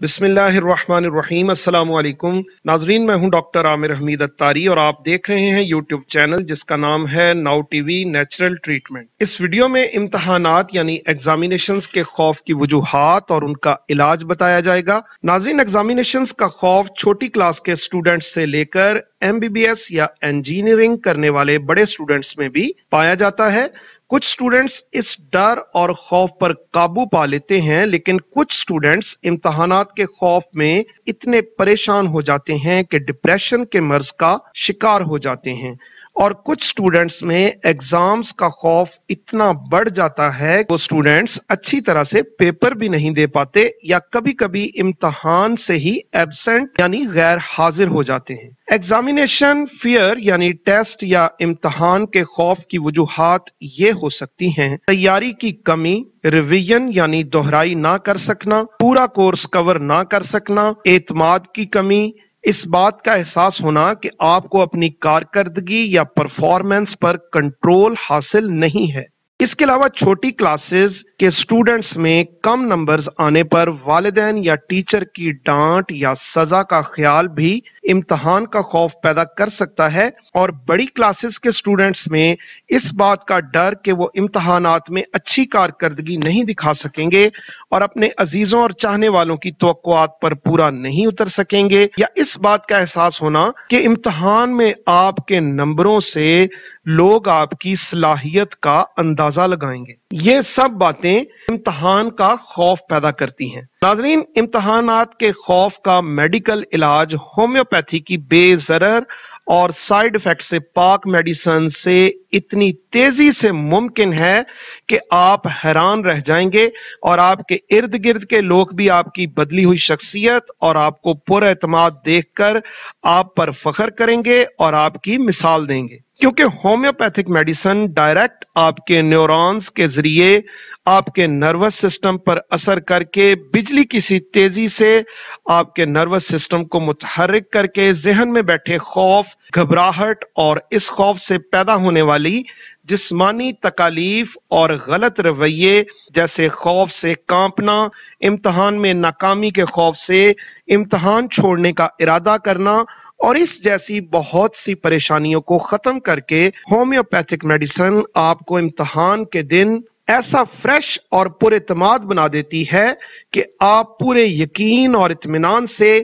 बिस्मिल्लाहिर्रहमानिर्रहीम। अस्सलाम वालेकुम नाजरीन, मैं हूं डॉक्टर आमिर हमीद अत्तारी और आप देख रहे हैं यूट्यूब चैनल जिसका नाम है नाउ टीवी नेचुरल ट्रीटमेंट। इस वीडियो में इम्तहानात यानी एग्जामिनेशंस के खौफ की वजूहात और उनका इलाज बताया जाएगा। नाजरीन, एग्जामिनेशंस का खौफ छोटी क्लास के स्टूडेंट्स से लेकर MBBS या इंजीनियरिंग करने वाले बड़े स्टूडेंट्स में भी पाया जाता है। कुछ स्टूडेंट्स इस डर और खौफ पर काबू पा लेते हैं, लेकिन कुछ स्टूडेंट्स इम्तहानात के खौफ में इतने परेशान हो जाते हैं कि डिप्रेशन के मर्ज का शिकार हो जाते हैं। और कुछ स्टूडेंट्स में एग्जाम्स का खौफ इतना बढ़ जाता है वो स्टूडेंट्स अच्छी तरह से पेपर भी नहीं दे पाते या कभी कभी इम्तहान से ही एब्सेंट यानी गैर हाजिर हो जाते हैं। एग्जामिनेशन फियर यानी टेस्ट या इम्तहान के खौफ की वजूहात ये हो सकती हैं: तैयारी की कमी, रिवीजन यानी दोहराई ना कर सकना, पूरा कोर्स कवर ना कर सकना, एतमाद की कमी, इस बात का एहसास होना कि आपको अपनी कारकर्दगी या परफॉर्मेंस पर कंट्रोल हासिल नहीं है। इसके अलावा छोटी क्लासेस के स्टूडेंट्स में कम नंबर्स आने पर वालिदैन या टीचर की डांट या सजा का ख्याल भी इम्तहान का खौफ पैदा कर सकता है। और बड़ी क्लासेस के स्टूडेंट्स में इस बात का डर कि वो इम्तहानात में अच्छी कारकर्दगी नहीं दिखा सकेंगे और अपने अजीजों और चाहने वालों की तवक्कुआत पर पूरा नहीं उतर सकेंगे, या इस बात का एहसास होना कि इम्तहान में आपके नंबरों से लोग आपकी सलाहियत का अंदाजा लगाएंगे। ये सब बातें इम्तहान का खौफ पैदा करती हैं। नाजरीन, इम्तहानात के खौफ का मेडिकल इलाज होम्योपैथी की बेज़रर और साइड इफेक्ट से पाक मेडिसिन से इतनी तेजी से मुमकिन है कि आप हैरान रह जाएंगे और आपके इर्द गिर्द के लोग भी आपकी बदली हुई शख्सियत और आपको पुरएतमाद देखकर आप पर फख्र करेंगे और आपकी मिसाल देंगे। क्योंकि होम्योपैथिक मेडिसिन डायरेक्ट आपके न्यूरॉन्स के जरिए आपके नर्वस सिस्टम पर असर करके बिजली की सी तेजी से आपके नर्वस सिस्टम को मुतहर्रिक करके जहन में बैठे खौफ, घबराहट और इस खौफ से पैदा होने वाली जिस्मानी तकालीफ और गलत रवैये जैसे खौफ से कांपना, इम्तहान में नाकामी के खौफ से इम्तहान छोड़ने का इरादा करना और इस जैसी बहुत सी परेशानियों को खत्म करके होम्योपैथिक मेडिसिन आपको इम्तहान के दिन ऐसा फ्रेश और पुरएतमाद बना देती है कि आप पूरे यकीन और इत्मीनान से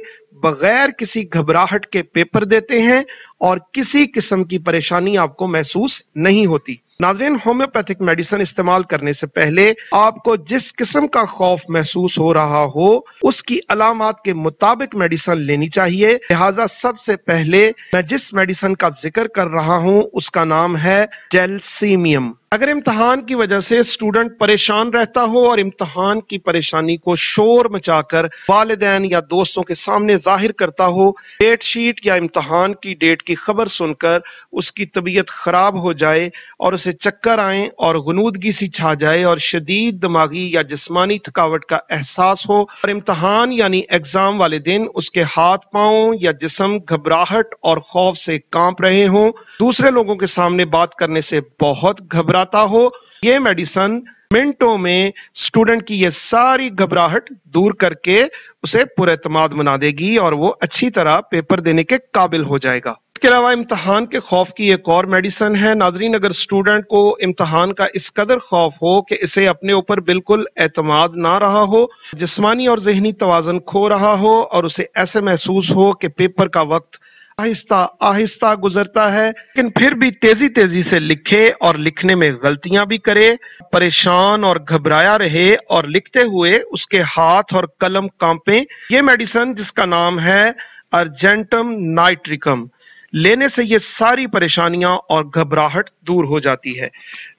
बगैर किसी घबराहट के पेपर देते हैं और किसी किस्म की परेशानी आपको महसूस नहीं होती। नाज़रीन, होम्योपैथिक मेडिसिन इस्तेमाल करने से पहले आपको जिस किस्म का खौफ महसूस हो रहा हो उसकी अलामात के मुताबिक मेडिसिन लेनी चाहिए। लिहाजा सबसे पहले मैं जिस मेडिसिन का जिक्र कर रहा हूं उसका नाम है जेलसीमियम। अगर इम्तहान की वजह से स्टूडेंट परेशान रहता हो और इम्तहान की परेशानी को शोर मचाकर वालिदैन या दोस्तों के सामने जाहिर करता हो, डेट शीट या इम्तहान की डेट की खबर सुनकर उसकी तबीयत खराब हो जाए और उसे चक्कर आए और गुनूदगी सी छा जाए और शदीद दिमागी या जिस्मानी थकावट का एहसास हो और इम्तहान यानी एग्जाम वाले दिन उसके हाथ पांव या जिस्म घबराहट और खौफ से कांप रहे हों, दूसरे लोगों के सामने बात करने से बहुत घबराता हो, ये मेडिसिन मिनटों में स्टूडेंट की ये सारी घबराहट दूर करके उसे पुरएतमाद बना देगी और वो अच्छी तरह पेपर देने के काबिल हो जाएगा। इसके अलावा इम्तहान के खौफ की एक और मेडिसिन है। नाजरीन, अगर स्टूडेंट को इम्तहान का इस कदर खौफ हो कि इसे अपने ऊपर बिल्कुल एतमाद ना रहा हो, जिस्मानी और जहनी तवाज़ुन खो रहा हो और उसे ऐसे महसूस हो कि पेपर का वक्त आहिस्ता आहिस्ता गुजरता है, लेकिन फिर भी तेजी तेजी से लिखे और लिखने में गलतियां भी करे, परेशान और घबराया रहे और लिखते हुए उसके हाथ और कलम कांपे, ये मेडिसिन जिसका नाम है अर्जेंटम नाइट्रिकम लेने से ये सारी परेशानियां और घबराहट दूर हो जाती है।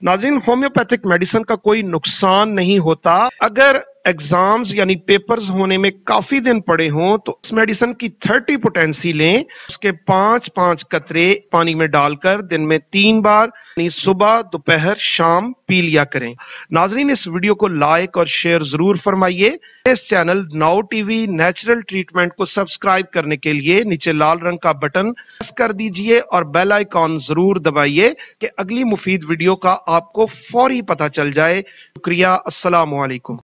नाज़रीन, होम्योपैथिक मेडिसिन का कोई नुकसान नहीं होता। अगर एग्जाम्स यानी पेपर्स होने में काफी दिन पड़े हों तो इस मेडिसिन की 30 पोटेंसी लें, उसके 5-5 कतरे पानी में डालकर दिन में 3 बार यानी सुबह, दोपहर, शाम पी लिया करें। नाजरीन, इस वीडियो को लाइक और शेयर जरूर फरमाइए। इस channel now TV natural treatment को सब्सक्राइब करने के लिए नीचे लाल रंग का बटन प्रेस कर दीजिए और बेल आइकॉन जरूर दबाइए कि अगली मुफीद वीडियो का आपको फौरी पता चल जाए। शुक्रिया। अस्सलाम वालेकुम।